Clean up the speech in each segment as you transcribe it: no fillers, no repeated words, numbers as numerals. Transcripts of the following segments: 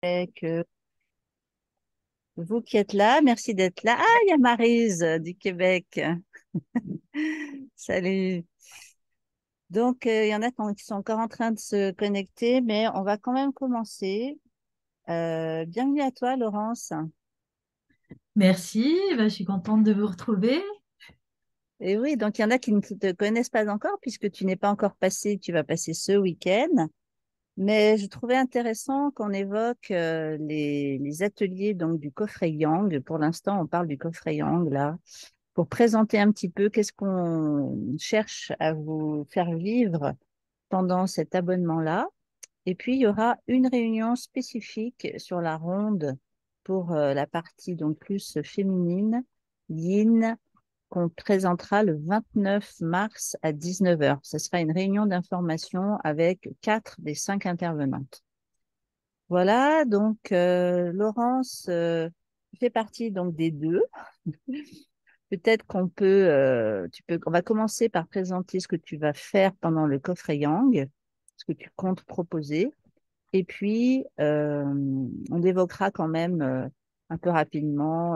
Que vous qui êtes là, merci d'être là. Ah, il y a Maryse du Québec. Salut. Donc, il y en a qui sont encore en train de se connecter, mais on va quand même commencer. Bienvenue à toi, Laurence. Merci, ben, je suis contente de vous retrouver. Et oui, donc il y en a qui ne te connaissent pas encore puisque tu n'es pas encore passé, tu vas passer ce week-end. Mais je trouvais intéressant qu'on évoque les ateliers donc du coffret Yang. Pour l'instant, on parle du coffret Yang là. Pour présenter un petit peu qu'est-ce qu'on cherche à vous faire vivre pendant cet abonnement-là. Et puis, il y aura une réunion spécifique sur la ronde pour la partie donc plus féminine, Yin, qu'on présentera le 29 mars à 19 heures. Ce sera une réunion d'information avec 4 des 5 intervenantes. Voilà, donc Laurence fait partie donc des deux. Peut-être qu'on peut, on va commencer par présenter ce que tu vas faire pendant le coffret Yang, ce que tu comptes proposer. Et puis, on évoquera quand même un peu rapidement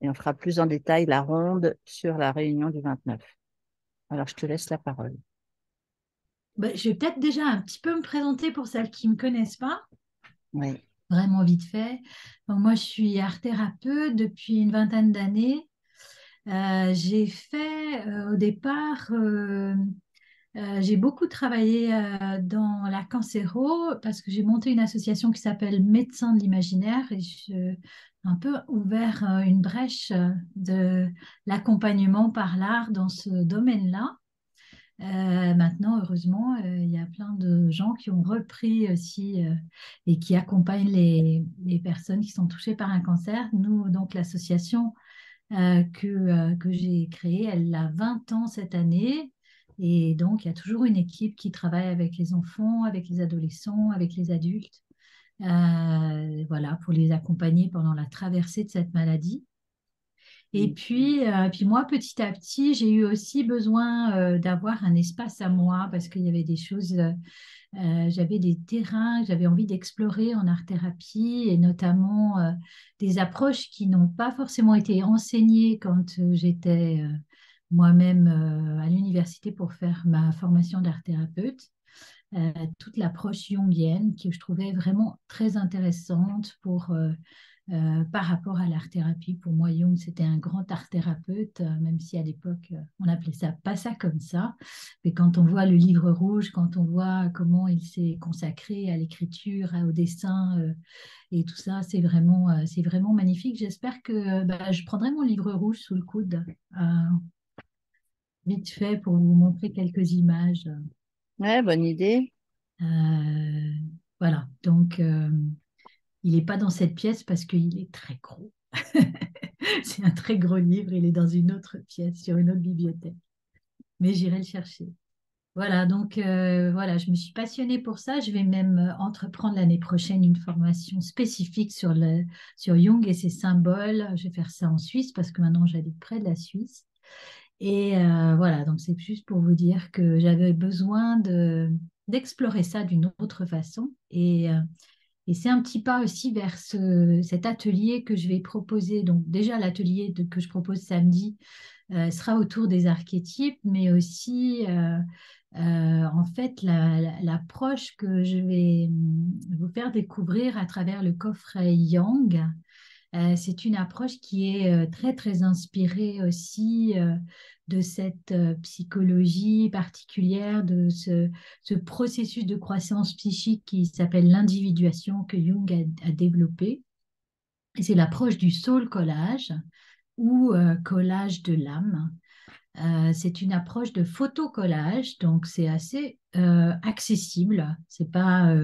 et on fera plus en détail la ronde sur la réunion du 29. Alors, je te laisse la parole. Ben, je vais peut-être déjà un petit peu me présenter pour celles qui ne me connaissent pas, Oui. vraiment vite fait. Donc, moi, je suis art thérapeute depuis une vingtaine d'années. J'ai fait au départ, j'ai beaucoup travaillé dans la cancéro parce que j'ai monté une association qui s'appelle Médecins de l'imaginaire et j'ai un peu ouvert une brèche de l'accompagnement par l'art dans ce domaine-là. Maintenant, heureusement, il y a plein de gens qui ont repris aussi et qui accompagnent les personnes qui sont touchées par un cancer. Nous, donc, l'association que j'ai créée, elle a 20 ans cette année. Et donc, il y a toujours une équipe qui travaille avec les enfants, avec les adolescents, avec les adultes, voilà, pour les accompagner pendant la traversée de cette maladie. Et puis moi, petit à petit, j'ai eu aussi besoin d'avoir un espace à moi parce qu'il y avait des choses, j'avais des terrains que j'avais envie d'explorer en art-thérapie et notamment des approches qui n'ont pas forcément été enseignées quand j'étais moi-même à l'université pour faire ma formation d'art-thérapeute. Toute l'approche jungienne que je trouvais vraiment très intéressante par rapport à l'art-thérapie. Pour moi, Jung, c'était un grand art-thérapeute, même si à l'époque, on appelait ça pas ça comme ça. Mais quand on voit le livre rouge, quand on voit comment il s'est consacré à l'écriture, au dessin et tout ça, c'est vraiment magnifique. J'espère que bah, je prendrai mon livre rouge sous le coude, euh, vite fait, pour vous montrer quelques images. Ouais, bonne idée. Euh, voilà, donc il n'est pas dans cette pièce parce qu'il est très gros. C'est un très gros livre, il est dans une autre pièce, sur une autre bibliothèque. Mais j'irai le chercher. Voilà, donc voilà, je me suis passionnée pour ça. Je vais même entreprendre l'année prochaine une formation spécifique sur Jung et ses symboles. Je vais faire ça en Suisse parce que maintenant j'habite près de la Suisse. Et voilà, donc c'est juste pour vous dire que j'avais besoin d'explorer ça d'une autre façon. Et c'est un petit pas aussi vers cet atelier que je vais proposer. Donc déjà, que je propose samedi sera autour des archétypes, mais aussi en fait l'approche que je vais vous faire découvrir à travers le coffret Yang. C'est une approche qui est très, très inspirée aussi de cette psychologie particulière, ce processus de croissance psychique qui s'appelle l'individuation que Jung a développé. Et c'est l'approche du soul collage ou collage de l'âme. C'est une approche de photocollage, donc c'est assez accessible. C'est pas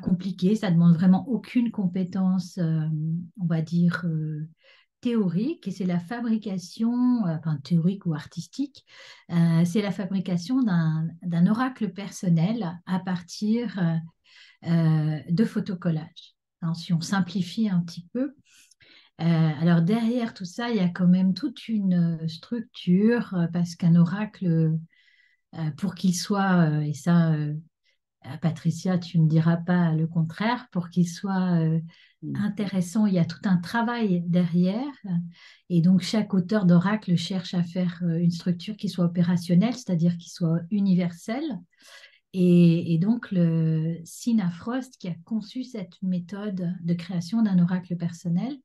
compliqué. Ça demande vraiment aucune compétence, on va dire théorique. Et c'est la fabrication, enfin théorique ou artistique. C'est la fabrication d'un oracle personnel à partir de photocollage. Alors, si on simplifie un petit peu. Alors derrière tout ça, il y a quand même toute une structure parce qu'un oracle, pour qu'il soit, et ça, Patricia, tu ne me diras pas le contraire, pour qu'il soit Mm. intéressant, il y a tout un travail derrière. Et donc, chaque auteur d'oracle cherche à faire une structure qui soit opérationnelle, c'est-à-dire qui soit universelle. Et donc, le Sina Frost, qui a conçu cette méthode de création d'un oracle personnel,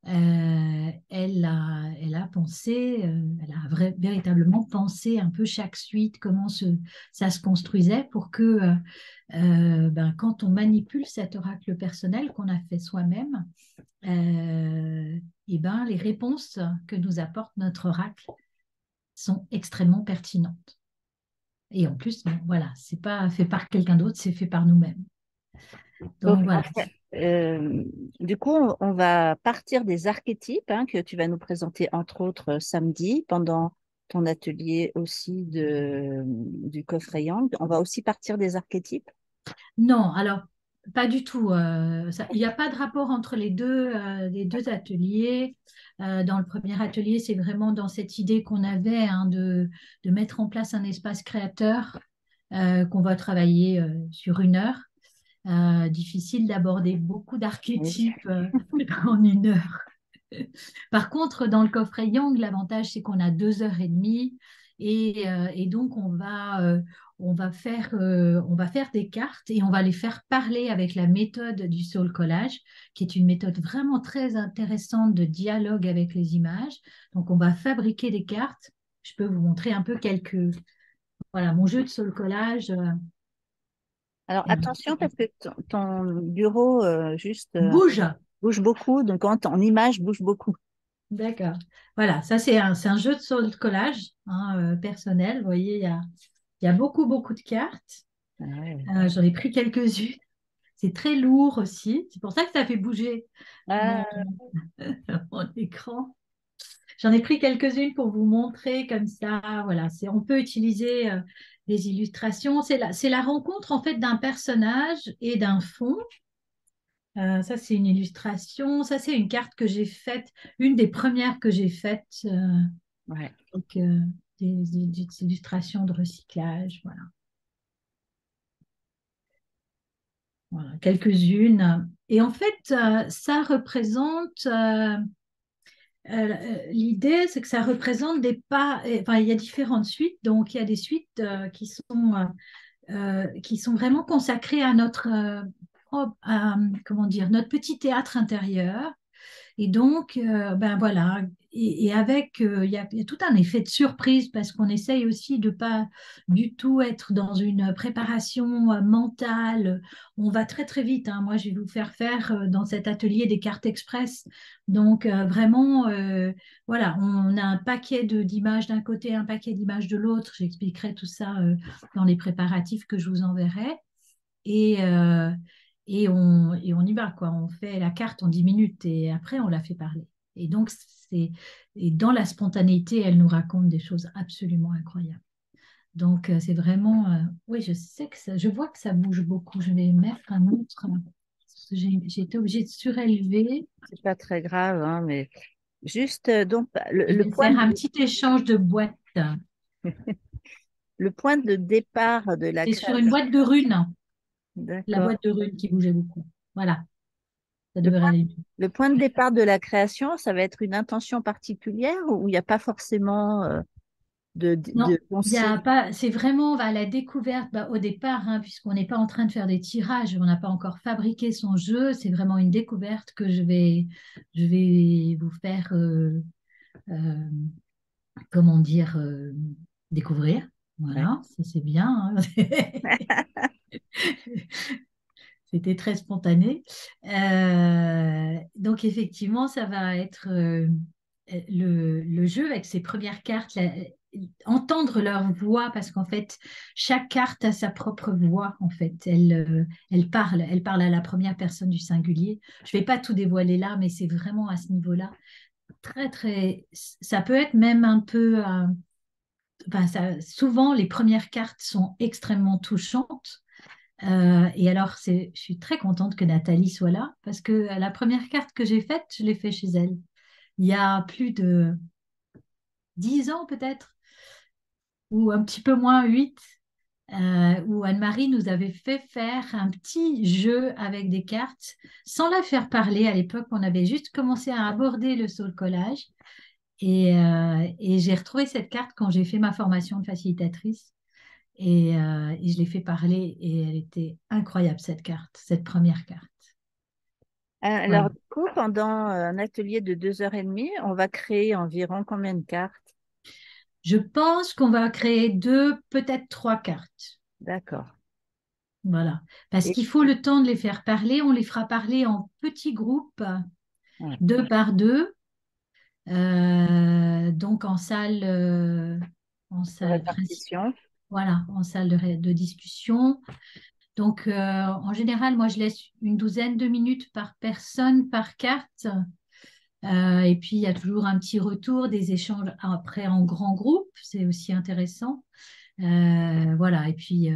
elle a pensé, elle a véritablement pensé un peu chaque suite, comment ça se construisait pour que ben, quand on manipule cet oracle personnel qu'on a fait soi-même, et ben, les réponses que nous apporte notre oracle sont extrêmement pertinentes. Et en plus, bon, voilà, c'est pas fait par quelqu'un d'autre, c'est fait par nous-mêmes. Donc, Donc en voilà. fait, du coup, on va partir des archétypes hein, que tu vas nous présenter, entre autres, samedi, pendant ton atelier aussi du coffret Yang. On va aussi partir des archétypes. Non, alors pas du tout. Il n'y a pas de rapport entre les deux ateliers. Dans le premier atelier, c'est vraiment dans cette idée qu'on avait hein, de mettre en place un espace créateur qu'on va travailler sur 1 heure. Difficile d'aborder beaucoup Oui. d'archétypes en 1 heure. Par contre, dans le coffret Yang, l'avantage, c'est qu'on a 2 heures et demie et donc on va faire des cartes et on va les faire parler avec la méthode du soul collage, qui est une méthode vraiment très intéressante de dialogue avec les images. Donc, on va fabriquer des cartes. Je peux vous montrer un peu voilà, mon jeu de soul collage. Alors, attention, parce que ton bureau Bouge. bouge beaucoup, donc quand ton image bouge beaucoup. D'accord. Voilà, ça c'est un jeu de soul collage hein, personnel. Vous voyez, il y a beaucoup, beaucoup de cartes. Ah ouais. J'en ai pris quelques-unes. C'est très lourd aussi. C'est pour ça que ça fait bouger mon, Ah, mon écran. J'en ai pris quelques-unes pour vous montrer comme ça. Voilà, on peut utiliser des illustrations. C'est la rencontre en fait d'un personnage et d'un fond. Ça, c'est une illustration. Ça, c'est une carte que j'ai faite, une des premières que j'ai faites. ouais. Donc, des illustrations de recyclage, voilà. Voilà, quelques-unes. Et en fait, ça représente, l'idée, c'est que ça représente des pas, enfin, il y a différentes suites, donc il y a des suites qui sont vraiment consacrées à notre, comment dire, notre petit théâtre intérieur. Et donc, ben voilà, et avec, il y a tout un effet de surprise parce qu'on essaye aussi de pas du tout être dans une préparation mentale. On va très très vite, hein. Moi, je vais vous faire dans cet atelier des cartes express. Donc, vraiment, voilà, on a un paquet d'images d'un côté, un paquet d'images de l'autre. J'expliquerai tout ça dans les préparatifs que je vous enverrai. Et, euh, et on y va, quoi. On fait la carte en 10 minutes et après, on la fait parler. Et donc, et dans la spontanéité, elle nous raconte des choses absolument incroyables. Donc, c'est vraiment, oui, je sais que ça, je vois que ça bouge beaucoup. Je vais mettre un autre. J'ai été obligée de surélever. C'est pas très grave, hein, mais juste donc Je vais faire un petit échange de boîtes. le point de départ de la C'est sur une création. boîte de runes, la D'accord. boîte de runes qui bougeait beaucoup. Voilà, ça Le devrait point, aller mieux. le point de départ de la création, ça va être une intention particulière ou il n'y a pas forcément Non, de il y pensée. a pas, c'est vraiment bah, la découverte bah, au départ, hein, puisqu'on n'est pas en train de faire des tirages, on n'a pas encore fabriqué son jeu, c'est vraiment une découverte que je vais vous faire, euh, comment dire, découvrir. Ouais. Voilà, ça c'est bien, hein. C'était très spontané. Donc effectivement, ça va être le jeu avec ses premières cartes, entendre leur voix, parce qu'en fait, chaque carte a sa propre voix, en fait. Elle parle à la première personne du singulier. Je ne vais pas tout dévoiler là, mais c'est vraiment à ce niveau-là. Très, très, ça peut être même un peu, enfin, souvent, les premières cartes sont extrêmement touchantes. Et alors, je suis très contente que Nathalie soit là parce que la première carte que j'ai faite, je l'ai fait chez elle. Il y a plus de 10 ans peut-être, ou un petit peu moins, 8. où Anne-Marie nous avait fait faire un petit jeu avec des cartes sans la faire parler. À l'époque, on avait juste commencé à aborder le saut collage. Et j'ai retrouvé cette carte quand j'ai fait ma formation de facilitatrice. Et je l'ai fait parler et elle était incroyable, cette carte, cette première carte. Alors, Voilà. du coup, pendant un atelier de 2 heures et demie, on va créer environ combien de cartes? Je pense qu'on va créer deux, peut-être trois cartes. D'accord. Voilà. Parce Et, qu'il faut le temps de les faire parler. On les fera parler en petits groupes, ouais, deux par deux. Donc en salle principale, répartition. voilà, en salle de discussion. Donc en général, moi je laisse une douzaine de minutes par personne, par carte. Et puis il y a toujours un petit retour, des échanges après en grand groupe, c'est aussi intéressant. Voilà, et puis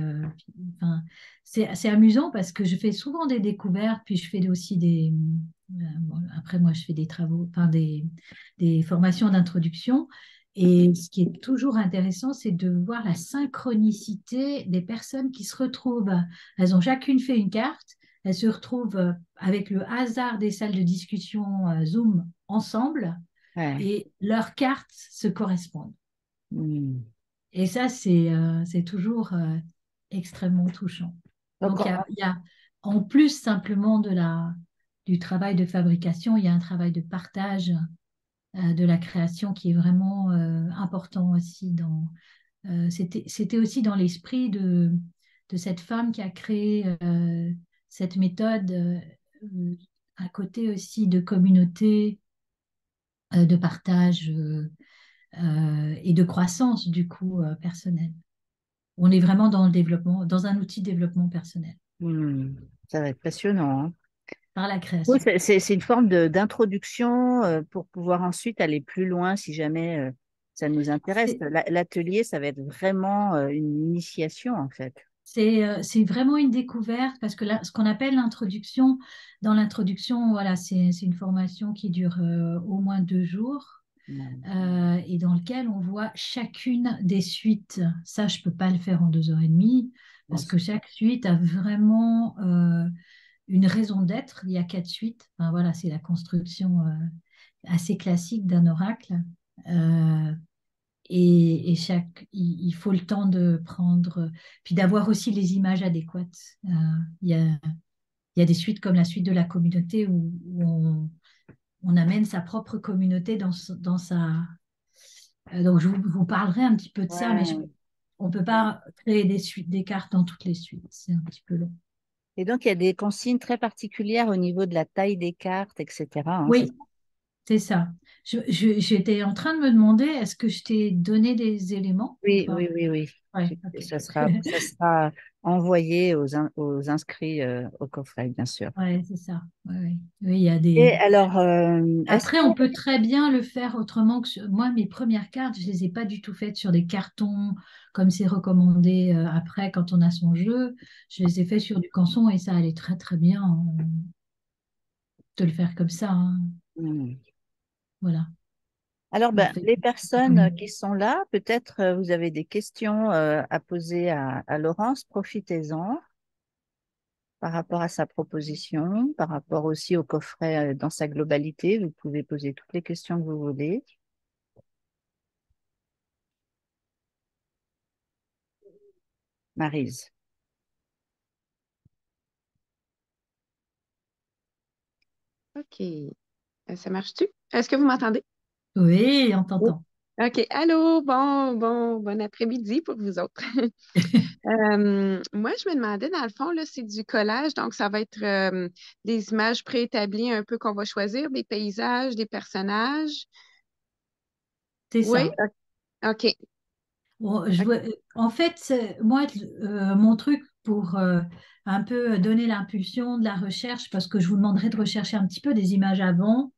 enfin, c'est amusant parce que je fais souvent des découvertes, puis je fais aussi bon, après moi je fais des travaux, enfin des formations d'introduction. Et ce qui est toujours intéressant, c'est de voir la synchronicité des personnes qui se retrouvent. Elles ont chacune fait une carte, elles se retrouvent avec le hasard des salles de discussion Zoom ensemble Ouais. et leurs cartes se correspondent. Hmm. Et ça, c'est toujours extrêmement touchant. Donc, Donc, il y a, en plus simplement du travail de fabrication, il y a un travail de partage de la création qui est vraiment important aussi c'était aussi dans l'esprit de cette femme qui a créé cette méthode, un côté aussi de communauté, de partage et de croissance du coup personnelle. On est vraiment dans le développement, dans un outil de développement personnel, hmm, ça va être passionnant, hein. par la Oui, création. c'est une forme d'introduction pour pouvoir ensuite aller plus loin si jamais ça nous intéresse. C'est L'atelier, ça va être vraiment une initiation en fait. c'est vraiment une découverte parce que là, ce qu'on appelle l'introduction, dans l'introduction, voilà, c'est une formation qui dure au moins 2 jours Hmm. et dans lequel on voit chacune des suites. Ça, je ne peux pas le faire en 2 heures et demie Bon, parce que chaque suite a vraiment une raison d'être. Il y a 4 suites. Enfin, voilà, c'est la construction assez classique d'un oracle. Euh, et il faut le temps de prendre, puis d'avoir aussi les images adéquates. Il y a, il y a des suites comme la suite de la communauté où on amène sa propre communauté dans sa... donc, je vous parlerai un petit peu de ça, mais ouais. on ne peut pas créer des suites, des cartes dans toutes les suites. C'est un petit peu long. Et donc, il y a des consignes très particulières au niveau de la taille des cartes, etc., hein, c'est ça? Oui, c'est ça. J'étais en train de me demander, est-ce que je t'ai donné des éléments ou Oui, pas? oui, oui, oui. Ouais, ok. Ça sera envoyé aux inscrits au coffret, bien sûr. Ouais, c'est ça. Ouais, ouais. Oui, il y a Et des... alors, est-ce Après, on peut très bien le faire autrement moi, mes premières cartes, je les ai pas du tout faites sur des cartons comme c'est recommandé après quand on a son jeu. Je les ai fait sur du canson et ça allait très très bien de le faire comme ça, hein. hmm. Voilà. Alors, On ben, fait les comme personnes qui sont là, peut-être vous avez des questions à poser à Laurence, profitez-en par rapport à sa proposition, par rapport aussi au coffret dans sa globalité. Vous pouvez poser toutes les questions que vous voulez. Maryse. OK. Ça marche-tu? Est-ce que vous m'entendez? Oui, on Oui. t'entend. OK. Allô, bon après-midi pour vous autres. Moi, je me demandais, dans le fond, là, c'est du collage, donc ça va être des images préétablies un peu qu'on va choisir, des paysages, des personnages. C'est Oui, ça. OK. Bon, OK. en fait, moi, mon truc pour un peu donner l'impulsion de la recherche, parce que je vous demanderai de rechercher un petit peu des images avant,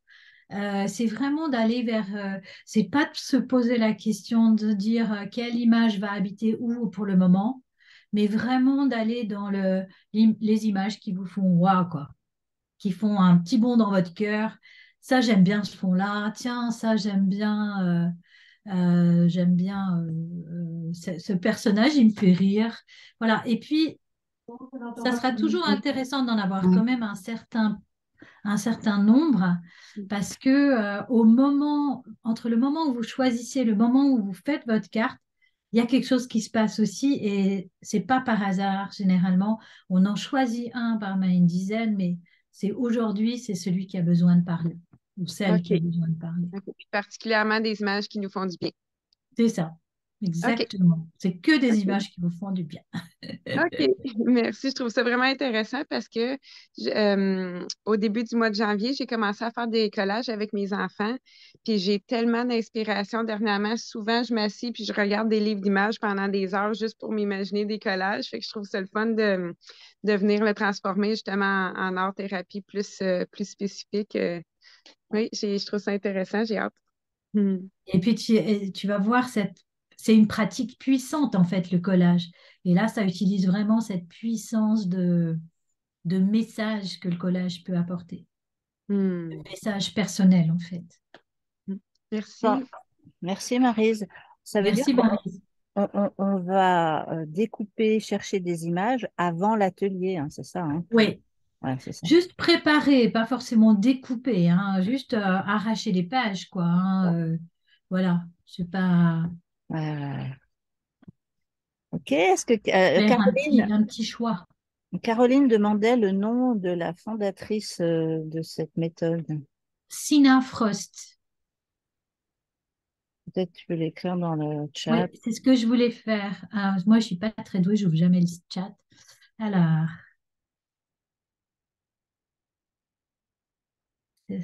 c'est vraiment d'aller vers, c'est pas de se poser la question de dire quelle image va habiter où pour le moment, mais vraiment d'aller dans les images qui vous font waouh, quoi, qui font un petit bond dans votre cœur. Ça, j'aime bien ce fond-là. Tiens, ça, j'aime bien. J'aime bien ce personnage, il me fait rire. Voilà. Et puis, ça sera toujours intéressant d'en avoir quand même un certain nombre parce que entre le moment où vous choisissez, le moment où vous faites votre carte, il y a quelque chose qui se passe aussi et c'est pas par hasard. Généralement, on en choisit un parmi une dizaine, mais c'est aujourd'hui, c'est celui qui a besoin de parler ou celle qui a OK. besoin de parler. OK. Particulièrement des images qui nous font du bien. C'est ça, OK. exactement. C'est que des OK. images qui vous font du bien. OK, merci. Je trouve ça vraiment intéressant parce que au début du mois de janvier, j'ai commencé à faire des collages avec mes enfants. Puis j'ai tellement d'inspiration dernièrement. Souvent, je m'assieds puis je regarde des livres d'images pendant des heures juste pour m'imaginer des collages. Fait que je trouve ça le fun de venir le transformer justement en art-thérapie plus spécifique. Oui, je trouve ça intéressant. J'ai hâte. Hmm. Et puis tu vas voir c'est une pratique puissante en fait le collage. Et là, ça utilise vraiment cette puissance de message que le collage peut apporter. Hmm. Message personnel en fait. Bon, Merci. merci Maryse. Ça veut dire Merci qu'on Marie. on va découper, chercher des images avant l'atelier, hein, c'est ça, hein? Oui, Ouais, c'est ça. juste préparer, pas forcément découper, hein, juste arracher les pages quoi. Hein, voilà, c'est pas Ouais, ouais, ouais. Ok, est-ce que faire un petit choix. Caroline demandait le nom de la fondatrice de cette méthode? Sina Frost. Peut-être tu peux l'écrire dans le Oui, chat. c'est ce que je voulais faire. Alors, moi, je suis pas très douée, j'ouvre jamais le chat. Alors, c'est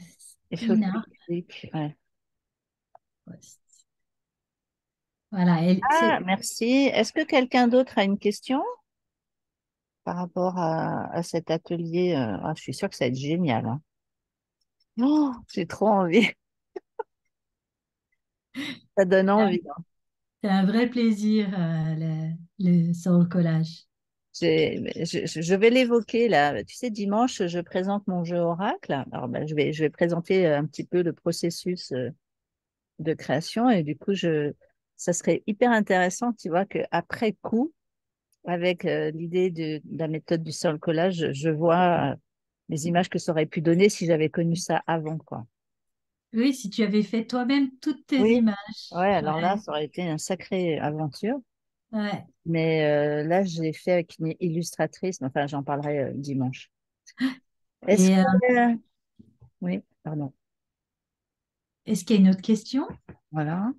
Et Sophie Sina Cric, ouais. Frost. Voilà, Ah, merci. Est-ce que quelqu'un d'autre a une question par rapport à cet atelier? Ah, je suis sûre que ça va être génial, hein. Oh, j'ai trop envie. Ça donne envie, hein. c'est un vrai plaisir sur le collage. Je vais l'évoquer là. Tu sais, dimanche, je présente mon jeu Oracle. Alors, ben, je vais présenter un petit peu le processus de création et du coup, ça serait hyper intéressant, tu vois, qu'après coup, avec l'idée de la méthode du sol collage, je vois les images que ça aurait pu donner si j'avais connu ça avant, quoi. Oui, si tu avais fait toi-même toutes tes Oui, images. ouais, alors là, Ouais, ça aurait été une sacrée aventure. ouais. Mais là, je l'ai fait avec une illustratrice. Enfin, j'en parlerai dimanche. Est-ce Et que... Oui, pardon. est-ce qu'il y a une autre question? Voilà.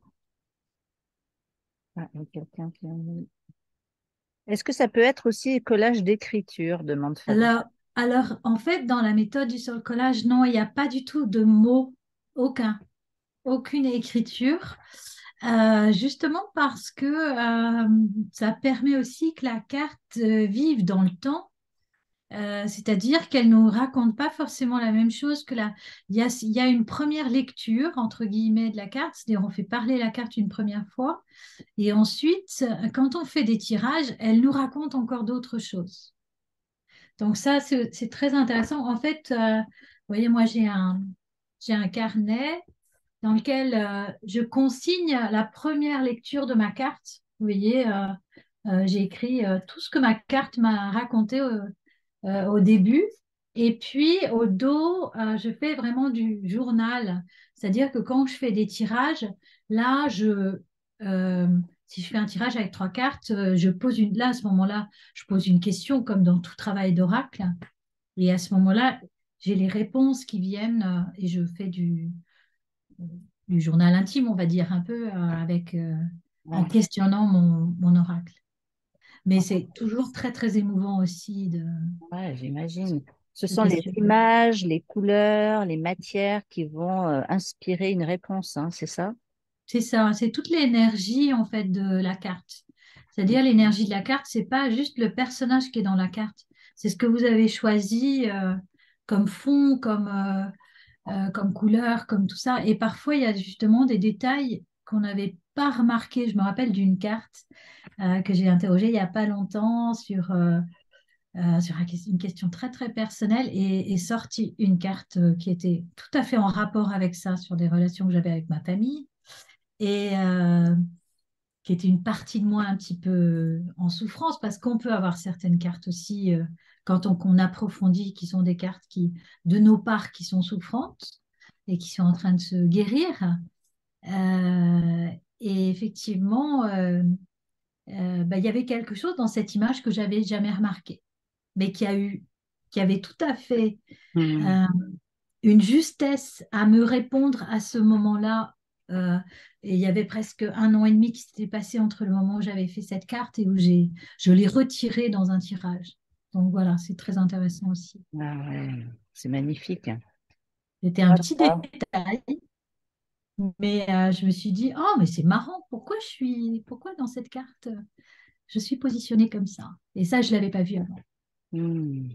Ah, il y a quelqu'un qui a mis- Est-ce que ça peut être aussi collage d'écriture, demande Fabien. Alors, alors, en fait, dans la méthode du sol collage, non, il n'y a pas du tout de mots, aucun, aucune écriture. Justement parce que ça permet aussi que la carte vive dans le temps. C'est-à-dire qu'elle ne nous raconte pas forcément la même chose que la... il y a une première lecture, entre guillemets, de la carte, c'est-à-dire on fait parler la carte une première fois, et ensuite, quand on fait des tirages, elle nous raconte encore d'autres choses. Donc ça, c'est très intéressant. En fait, vous voyez, moi, j'ai un carnet dans lequel je consigne la première lecture de ma carte. Vous voyez, j'ai écrit tout ce que ma carte m'a raconté au début. Et puis au dos, je fais vraiment du journal. C'est-à-dire que quand je fais des tirages, là, si je fais un tirage avec trois cartes, là, à ce moment-là, je pose une question comme dans tout travail d'oracle. Et à ce moment-là, j'ai les réponses qui viennent et je fais du journal intime, on va dire, un peu en Ouais. questionnant mon oracle. Mais c'est toujours très, très émouvant aussi Ouais, j'imagine. Ce de sont les questionner. images, les couleurs, les matières qui vont inspirer une réponse, hein, c'est ça? C'est ça, c'est toute l'énergie en fait de la carte. C'est-à-dire l'énergie de la carte, c'est pas juste le personnage qui est dans la carte. C'est ce que vous avez choisi comme fond, comme couleur, comme tout ça. Et parfois, il y a justement des détails qu'on n'avait pas remarqués. Je me rappelle d'une carte que j'ai interrogée il n'y a pas longtemps sur une question très très personnelle et sorti une carte qui était tout à fait en rapport avec ça, sur des relations que j'avais avec ma famille. et qui était une partie de moi un petit peu en souffrance, parce qu'on peut avoir certaines cartes aussi, quand on approfondit, qui sont des cartes de nos parts qui sont souffrantes et qui sont en train de se guérir. Euh, et effectivement, bah, il y avait quelque chose dans cette image que j'avais jamais remarqué, mais qui avait tout à fait Hmm. euh, une justesse à me répondre à ce moment-là. Euh, et il y avait presque 1 an et demi qui s'était passé entre le moment où j'avais fait cette carte et où je l'ai retirée dans un tirage. Donc voilà, c'est très intéressant aussi. Ah ouais, c'est magnifique. C'était un petit Ah, détail, mais je me suis dit, oh, mais c'est marrant, pourquoi dans cette carte, je suis positionnée comme ça? Et ça, je ne l'avais pas vu avant. hmm.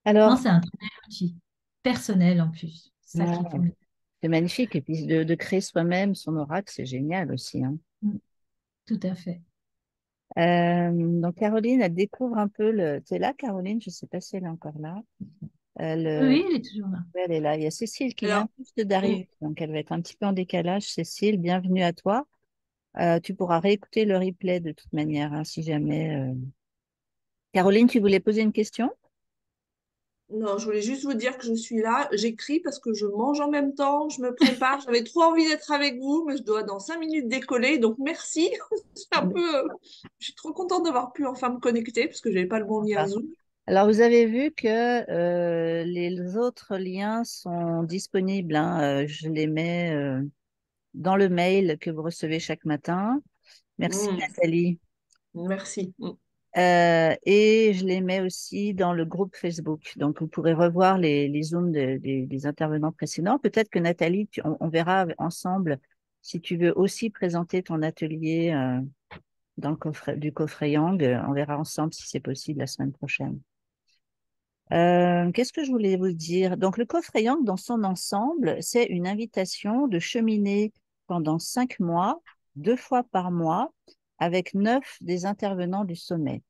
Voilà. Non, Alors, c'est un très bel outil, personnel en plus. C'est ça qui est ouais, formidable. c'est magnifique. Et puis de créer soi-même son oracle, c'est génial aussi, hein. Mm, tout à fait. Donc Caroline, elle découvre un peu le. Tu es là, Caroline? Je ne sais pas si elle est encore là. Oui, il est toujours là. Ouais, elle est là. Il y a Cécile qui vient Alors, juste mm, d'arriver, donc elle va être un petit peu en décalage. Cécile, bienvenue à toi. Tu pourras réécouter le replay de toute manière, hein, si jamais. Caroline, tu voulais poser une question? non, je voulais juste vous dire que je suis là. J'écris parce que je mange en même temps, je me prépare. J'avais trop envie d'être avec vous, mais je dois dans 5 minutes décoller. Donc merci. C'est un peu, je suis trop contente d'avoir pu enfin me connecter parce que j'avais pas le bon lien Zoom. Alors, vous avez vu que les autres liens sont disponibles, hein. Je les mets dans le mail que vous recevez chaque matin. Merci, Mm, Nathalie. merci. Mm. Et je les mets aussi dans le groupe Facebook. Donc, vous pourrez revoir les zooms des intervenants précédents. Peut-être que Nathalie, on verra ensemble si tu veux aussi présenter ton atelier dans le du coffret Yang. On verra ensemble si c'est possible la semaine prochaine. Qu'est-ce que je voulais vous dire? Donc, le coffret Yang, dans son ensemble, c'est une invitation de cheminer pendant 5 mois, 2 fois par mois, avec 9 des intervenants du sommet.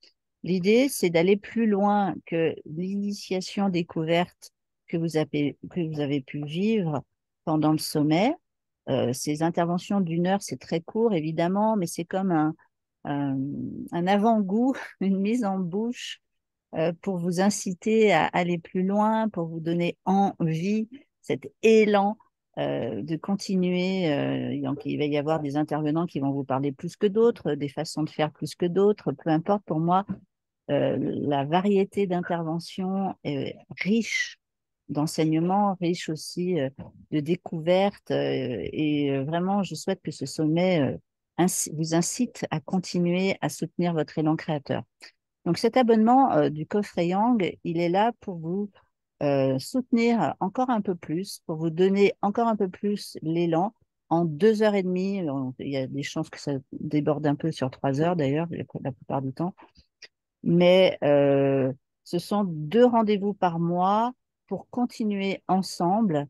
L'idée, c'est d'aller plus loin que l'initiation découverte que vous avez pu vivre pendant le sommet. Ces interventions d'1 heure, c'est très court, évidemment, mais c'est comme un, un avant-goût, une mise en bouche pour vous inciter à aller plus loin, pour vous donner envie, cet élan de continuer. Donc, il va y avoir des intervenants qui vont vous parler plus que d'autres, des façons de faire plus que d'autres, peu importe. Pour moi, la variété d'interventions est riche d'enseignements, riche aussi de découvertes. Et vraiment, je souhaite que ce sommet vous incite à continuer à soutenir votre élan créateur. Donc cet abonnement du coffret Yang, il est là pour vous soutenir encore un peu plus, pour vous donner encore un peu plus l'élan en 2 heures et demie. Il y a des chances que ça déborde un peu sur 3 heures d'ailleurs, la plupart du temps. Mais ce sont 2 rendez-vous par mois pour continuer ensemble,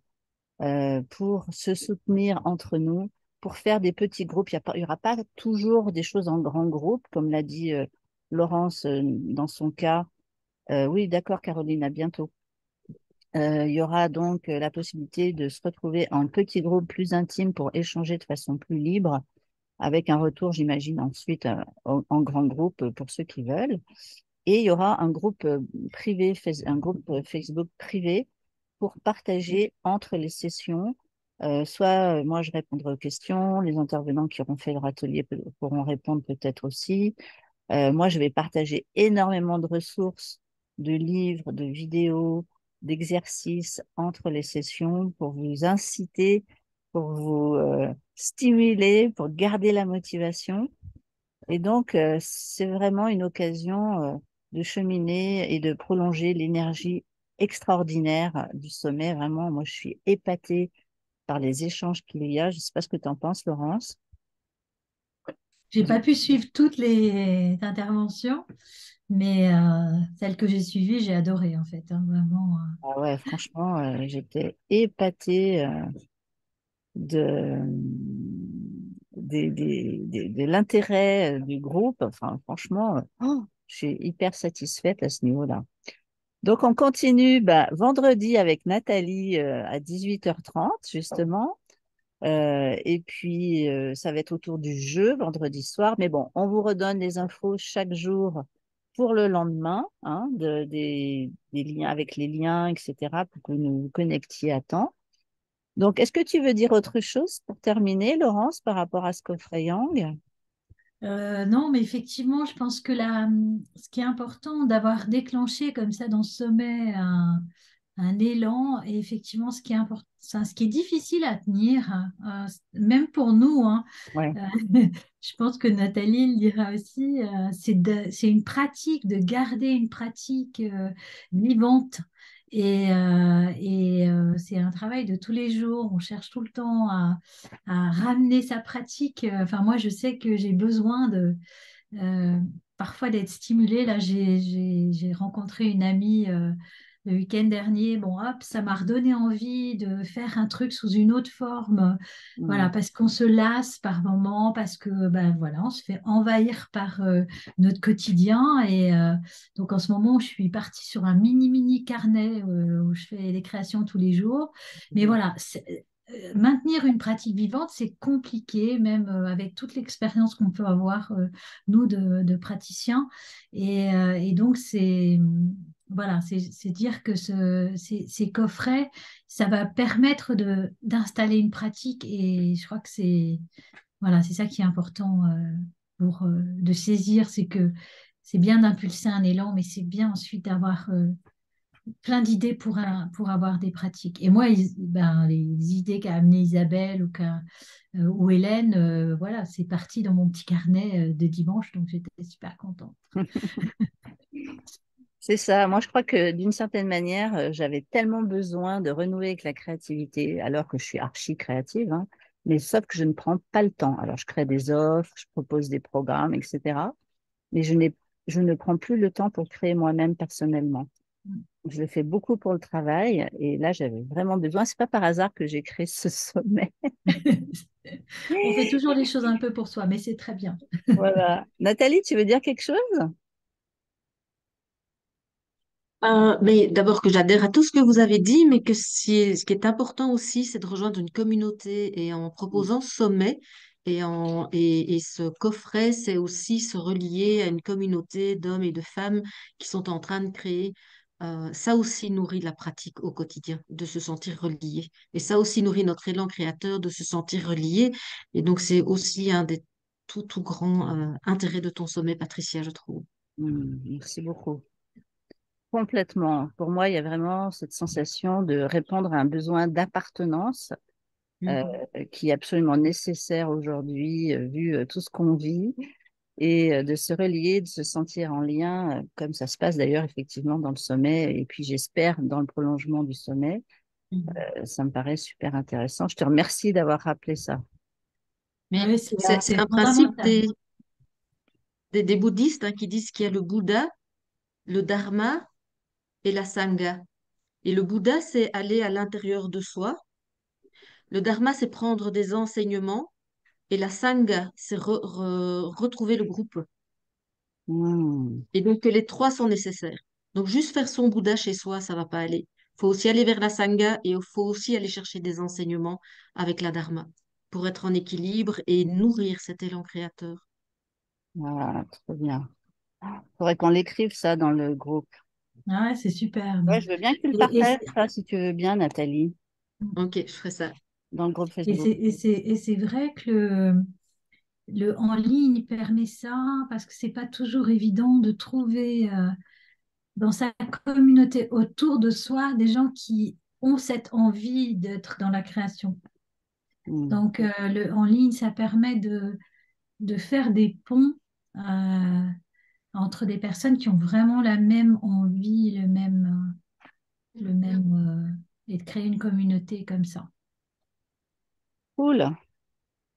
pour se soutenir entre nous, pour faire des petits groupes. Il y aura pas toujours des choses en grand groupe, comme l'a dit Laurence dans son cas. Oui, d'accord, Caroline, à bientôt. Il y aura donc la possibilité de se retrouver en petits groupes plus intimes pour échanger de façon plus libre, avec un retour, j'imagine, ensuite en grand groupe pour ceux qui veulent. Et il y aura un groupe privé, un groupe Facebook privé pour partager entre les sessions. Soit moi, je répondrai aux questions, les intervenants qui auront fait leur atelier pourront répondre peut-être aussi. Moi, je vais partager énormément de ressources, de livres, de vidéos, d'exercices entre les sessions pour vous inciter, pour vous stimuler, pour garder la motivation. Et donc, c'est vraiment une occasion de cheminer et de prolonger l'énergie extraordinaire du sommet. Vraiment, moi, je suis épatée par les échanges qu'il y a. Je ne sais pas ce que tu en penses, Laurence. J'ai pas pu suivre toutes les interventions, mais celles que j'ai suivies, j'ai adoré en fait, hein, vraiment. Ah ouais, franchement, j'étais épatée de, de l'intérêt du groupe. Enfin, franchement, je suis hyper satisfaite à ce niveau-là. Donc, on continue vendredi avec Nathalie à 18h30, justement. Et puis, ça va être autour du jeu vendredi soir. Mais bon, on vous redonne les infos chaque jour pour le lendemain, hein, des liens avec les liens, etc., pour que vous vous connectiez à temps. Donc, est-ce que tu veux dire autre chose pour terminer, Laurence, par rapport à ce coffret Yang? Non, mais effectivement, je pense que ce qui est important d'avoir déclenché comme ça dans ce sommet un élan, et effectivement, ce qui est important, ce qui est difficile à tenir, même pour nous, hein, Ouais. euh, je pense que Nathalie le dira aussi, c'est une pratique de garder une pratique vivante. C'est un travail de tous les jours. On cherche tout le temps à ramener sa pratique. Enfin, moi, je sais que j'ai besoin euh, parfois d'être stimulée. Là, j'ai rencontré une amie le week-end dernier. Bon, hop, ça m'a redonné envie de faire un truc sous une autre forme. Voilà, Mm. parce qu'on se lasse par moments, parce que ben voilà, on se fait envahir par notre quotidien. Donc en ce moment, je suis partie sur un mini carnet où je fais des créations tous les jours. Mais voilà, maintenir une pratique vivante, c'est compliqué, même avec toute l'expérience qu'on peut avoir, nous, de praticiens. Et donc, voilà, c'est dire que ces coffrets, ça va permettre d'installer une pratique. Et je crois que voilà, c'est ça qui est important de saisir, c'est que c'est bien d'impulser un élan, mais c'est bien ensuite d'avoir plein d'idées pour avoir des pratiques. Et moi, ben, les idées qu'a amené Isabelle ou Hélène, voilà, c'est parti dans mon petit carnet de dimanche, donc j'étais super contente. C'est ça. Moi, je crois que d'une certaine manière, j'avais tellement besoin de renouer avec la créativité, alors que je suis archi créative, hein, mais sauf que je ne prends pas le temps. Alors, je crée des offres, je propose des programmes, etc. Mais je ne prends plus le temps pour créer moi-même personnellement. Je le fais beaucoup pour le travail et là, j'avais vraiment besoin. C'est pas par hasard que j'ai créé ce sommet. On fait toujours les choses un peu pour soi, mais c'est très bien. Voilà. Nathalie, tu veux dire quelque chose? Mais d'abord que j'adhère à tout ce que vous avez dit, mais que ce qui est important aussi, c'est de rejoindre une communauté et en proposant ce sommet et ce coffret, c'est aussi se relier à une communauté d'hommes et de femmes qui sont en train de créer. Ça aussi nourrit la pratique au quotidien, de se sentir relié. Et ça aussi nourrit notre élan créateur, de se sentir relié. Et donc c'est aussi un des tout grands intérêts de ton sommet, Patricia, je trouve. Merci beaucoup. Complètement. Pour moi, il y a vraiment cette sensation de répondre à un besoin d'appartenance Mhm. qui est absolument nécessaire aujourd'hui, vu tout ce qu'on vit, et de se relier, de se sentir en lien, comme ça se passe d'ailleurs effectivement dans le sommet, et puis j'espère dans le prolongement du sommet. Mhm. Ça me paraît super intéressant. Je te remercie d'avoir rappelé ça. Mais Oui, c'est c'est un principe fondamental. des bouddhistes, hein, qui disent qu'il y a le Bouddha, le Dharma et la Sangha. Et le Bouddha, c'est aller à l'intérieur de soi. Le Dharma, c'est prendre des enseignements. Et la Sangha, c'est retrouver le groupe. Hmm. Et donc, que les trois sont nécessaires. Donc, juste faire son Bouddha chez soi, ça va pas aller. Il faut aussi aller vers la Sangha et il faut aussi aller chercher des enseignements avec la Dharma pour être en équilibre et nourrir cet élan créateur. Voilà, trop bien. Faudrait qu'on l'écrive ça dans le groupe. Ah ouais, c'est superbe. Ouais, je veux bien que tu le Et, et, partages, ça, si tu veux bien, Nathalie, Ok, je ferai ça. dans le groupe et Facebook. c'est vrai que le en ligne permet ça parce que c'est pas toujours évident de trouver dans sa communauté autour de soi des gens qui ont cette envie d'être dans la création. Hmm. Donc, en ligne, ça permet de faire des ponts euh, entre des personnes qui ont vraiment la même envie, et de créer une communauté comme ça. Cool.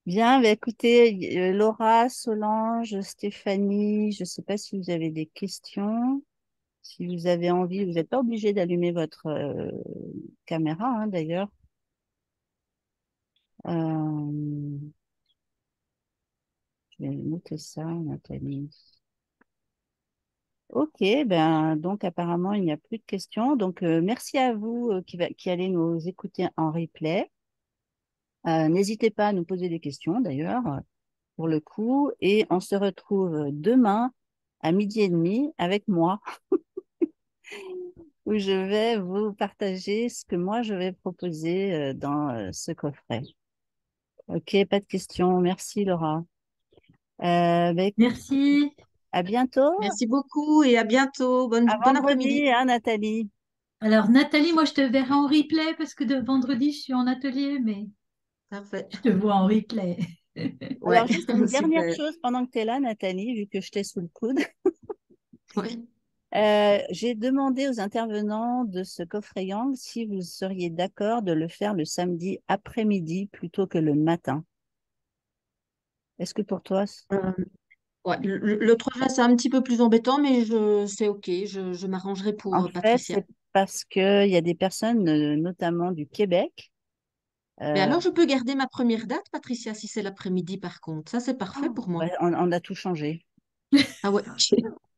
Bien, bah, écoutez, Laura, Solange, Stéphanie, je ne sais pas si vous avez des questions, si vous avez envie, vous n'êtes pas obligé d'allumer votre caméra, hein, d'ailleurs. Euh, je vais noter ça, Nathalie. Ok, ben donc apparemment il n'y a plus de questions. Donc merci à vous qui allez nous écouter en replay. N'hésitez pas à nous poser des questions d'ailleurs, pour le coup. Et on se retrouve demain à 12h30 avec moi, où je vais vous partager ce que moi je vais proposer dans ce coffret. Ok, pas de questions. Merci Laura. Écoute, Merci. à bientôt. Merci beaucoup et à bientôt. À Bon après-midi. vendredi, hein, Nathalie. Alors, Nathalie, moi, je te verrai en replay parce que de vendredi, je suis en atelier, mais Parfait. je te vois en replay. Ouais, Alors, juste une dernière super. chose pendant que tu es là, Nathalie, vu que je t'ai sous le coude. Ouais. J'ai demandé aux intervenants de ce coffret Yang si vous seriez d'accord de le faire le samedi après-midi plutôt que le matin. Est-ce que pour toi, Euh, ouais, le 3 juin, c'est un petit peu plus embêtant, mais c'est OK. Je m'arrangerai pour en fait, Patricia. c'est parce qu'il y a des personnes, notamment du Québec. Mais euh, alors, je peux garder ma première date, Patricia, si c'est l'après-midi, par contre. Ça, c'est parfait pour moi. ouais, on a tout changé. Ah ouais.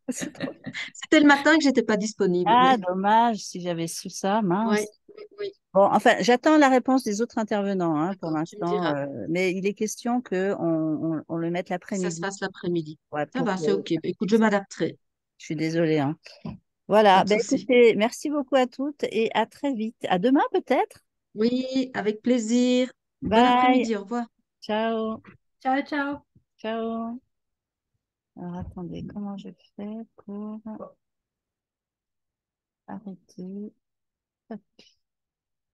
C'est trop- C'était le matin que j'étais pas disponible, Ah, mais dommage, si j'avais su ça, ouais, mince. oui, oui. Bon, enfin, j'attends la réponse des autres intervenants hein, pour D'accord, tu me l'instant, diras. mais il est question qu'on le mette Ça se l'après-midi. fasse l'après-midi. Ouais, Ça pour va, que... c'est OK. Écoute, je m'adapterai. Je suis désolée. Hein. Pas Voilà, de ben, souci. écoutez, merci beaucoup à toutes et à très vite. À demain peut-être. Oui, avec plaisir. Bon Bye. après-midi, au revoir. Ciao. Ciao, ciao. Ciao. Alors attendez, comment je fais pour arrêter? Hop.